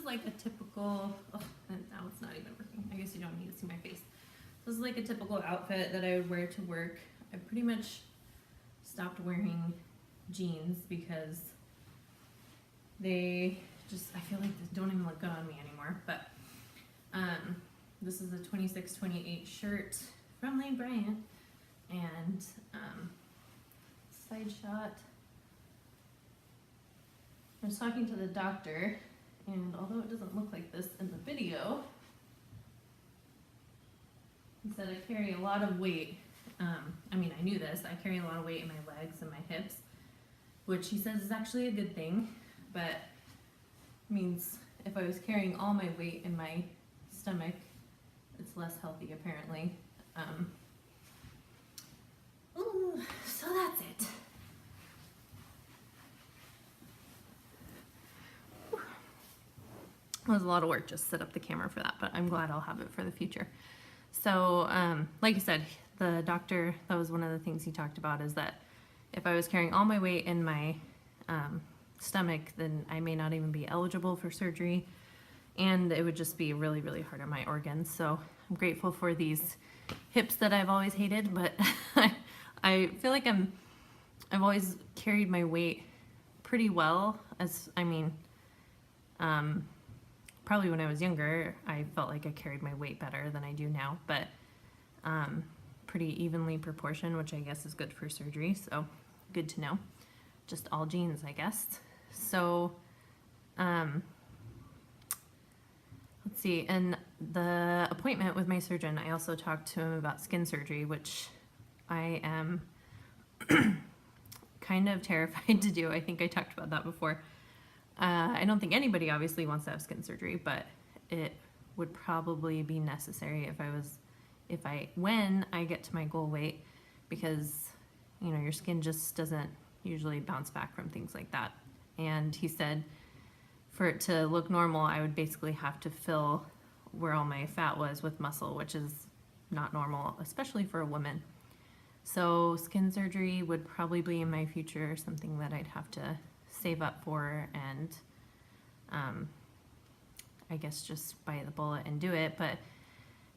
is like a typical, oh, and now it's not even working. I guess you don't need to see my face. This is like a typical outfit that I would wear to work. I pretty much stopped wearing jeans because they just, I feel like they don't even look good on me anymore. But this is a 26-28 shirt from Lane Bryant, and side shot. I was talking to the doctor, and although it doesn't look like this in the video, he said I carry a lot of weight. I mean, I knew this. I carry a lot of weight in my legs and my hips, which he says is actually a good thing, but means if I was carrying all my weight in my stomach, it's less healthy apparently. Ooh, so that's it. It was a lot of work just set up the camera for that, but I'm glad I'll have it for the future. So, like I said, the doctor, that was one of the things he talked about, is that if I was carrying all my weight in my stomach, then I may not even be eligible for surgery, and it would just be really, really hard on my organs. So I'm grateful for these hips that I've always hated, but I feel like I've always carried my weight pretty well. Probably when I was younger, I felt like I carried my weight better than I do now, but pretty evenly proportioned, which I guess is good for surgery, so good to know. Just all genes, I guess. So, let's see, in the appointment with my surgeon, I also talked to him about skin surgery, which I am kind of terrified to do. I think I talked about that before. I don't think anybody obviously wants to have skin surgery, but it would probably be necessary when I get to my goal weight, because, you know, your skin just doesn't usually bounce back from things like that. And he said for it to look normal, I would basically have to fill where all my fat was with muscle, which is not normal, especially for a woman. So skin surgery would probably be in my future, something that I'd have to save up for, and I guess just bite the bullet and do it. But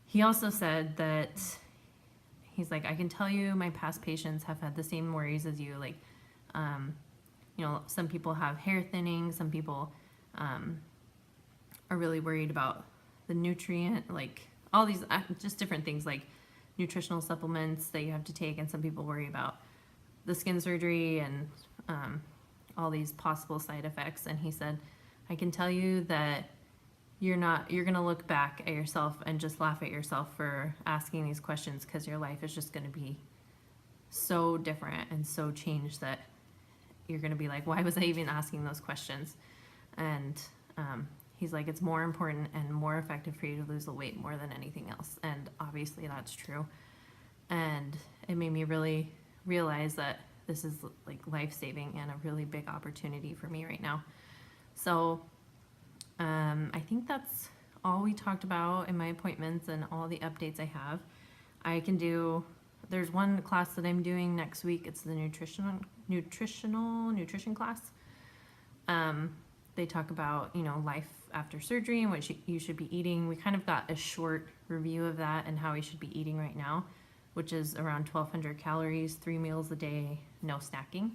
he also said that he's like, I can tell you my past patients have had the same worries as you. Like, you know, some people have hair thinning, some people are really worried about the nutrient, like all these just different things like nutritional supplements that you have to take, and some people worry about the skin surgery and all these possible side effects. And he said, I can tell you that you're gonna look back at yourself and just laugh at yourself for asking these questions, because your life is just gonna be so different and so changed that you're gonna be like, why was I even asking those questions? And he's like, it's more important and more effective for you to lose the weight more than anything else. And obviously that's true. And it made me really realize that this is like life-saving and a really big opportunity for me right now. So I think that's all we talked about in my appointments and all the updates I have. There's one class that I'm doing next week. It's the nutrition class. They talk about, you know, life after surgery and what you should be eating. We kind of got a short review of that and how we should be eating right now, which is around 1,200 calories, 3 meals a day, no snacking.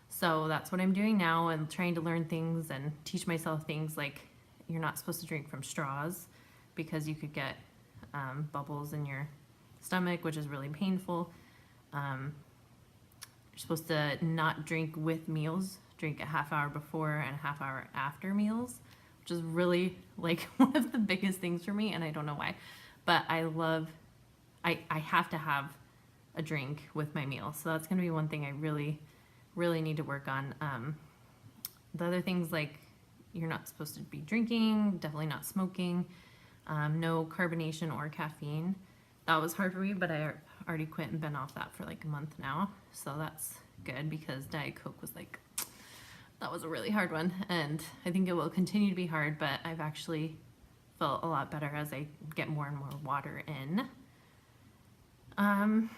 So that's what I'm doing now, and trying to learn things and teach myself things like you're not supposed to drink from straws because you could get bubbles in your stomach, which is really painful. You're supposed to not drink with meals, drink a half hour before and a half hour after meals, which is really like one of the biggest things for me, and I don't know why, but I have to have a drink with my meal. So that's gonna be one thing I really, really need to work on. The other things, like you're not supposed to be drinking, definitely not smoking, no carbonation or caffeine. That was hard for me, but I already quit and been off that for like a month now. So that's good, because Diet Coke was like, that was a really hard one. And I think it will continue to be hard, but I've actually felt a lot better as I get more and more water in. Trying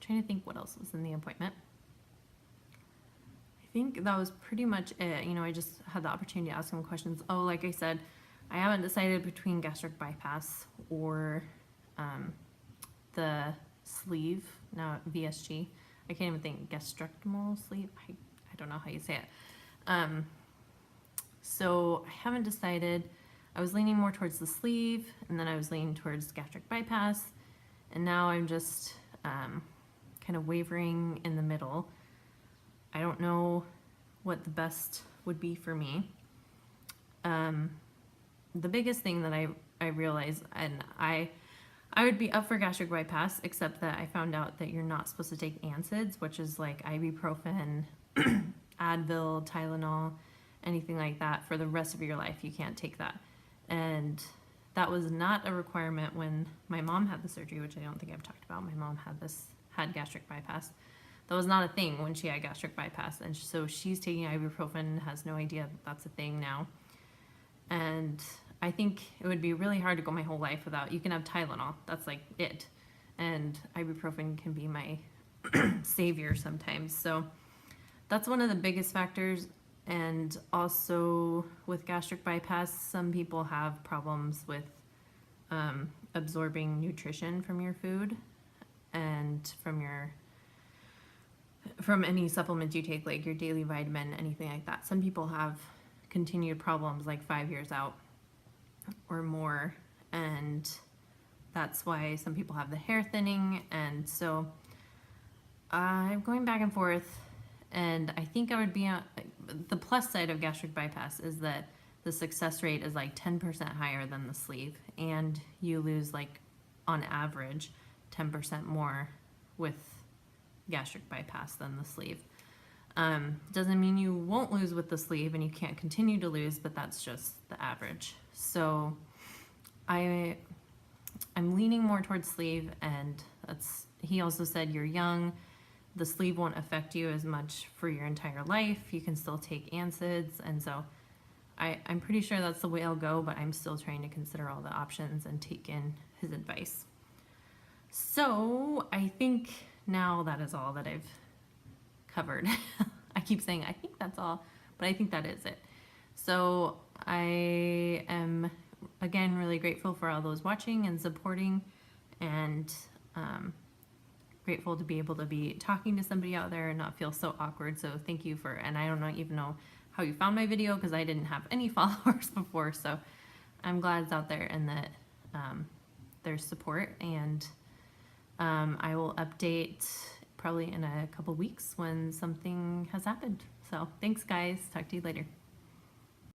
to think what else was in the appointment. I think that was pretty much it. You know, I just had the opportunity to ask him questions. Oh, like I said, I haven't decided between gastric bypass or the sleeve, now VSG. I can't even think, gastrectomal sleeve. I don't know how you say it. So I haven't decided. I was leaning more towards the sleeve, and then I was leaning towards gastric bypass, and now I'm just kind of wavering in the middle. I don't know what the best would be for me. The biggest thing that I realized, and I would be up for gastric bypass, except that I found out that you're not supposed to take NSAIDs, which is like ibuprofen, Advil, Tylenol, anything like that for the rest of your life. You can't take that. And that was not a requirement when my mom had the surgery, which I don't think I've talked about. My mom had gastric bypass. That was not a thing when she had gastric bypass. And so she's taking ibuprofen, has no idea that that's a thing now. And I think it would be really hard to go my whole life without, you can have Tylenol, that's like it. And ibuprofen can be my savior sometimes. So that's one of the biggest factors. And also with gastric bypass, some people have problems with absorbing nutrition from your food and from any supplements you take, like your daily vitamin, anything like that. Some people have continued problems like 5 years out or more, and that's why some people have the hair thinning. And so I'm going back and forth, and I think I would be on the plus side of gastric bypass is that the success rate is like 10% higher than the sleeve, and you lose like on average 10% more with gastric bypass than the sleeve. Doesn't mean you won't lose with the sleeve and you can't continue to lose, but that's just the average. So I'm leaning more towards sleeve, and he also said you're young, the sleeve won't affect you as much for your entire life, you can still take NSAIDs. And so I'm pretty sure that's the way I'll go, but I'm still trying to consider all the options and take in his advice. So I think now that is all that I've covered. I keep saying I think that's all, but I think that is it. So I am again really grateful for all those watching and supporting, and grateful to be able to be talking to somebody out there and not feel so awkward. So thank you and I don't even know how you found my video, because I didn't have any followers before. So I'm glad it's out there and that there's support, and I will update probably in a couple weeks when something has happened. So thanks guys, talk to you later.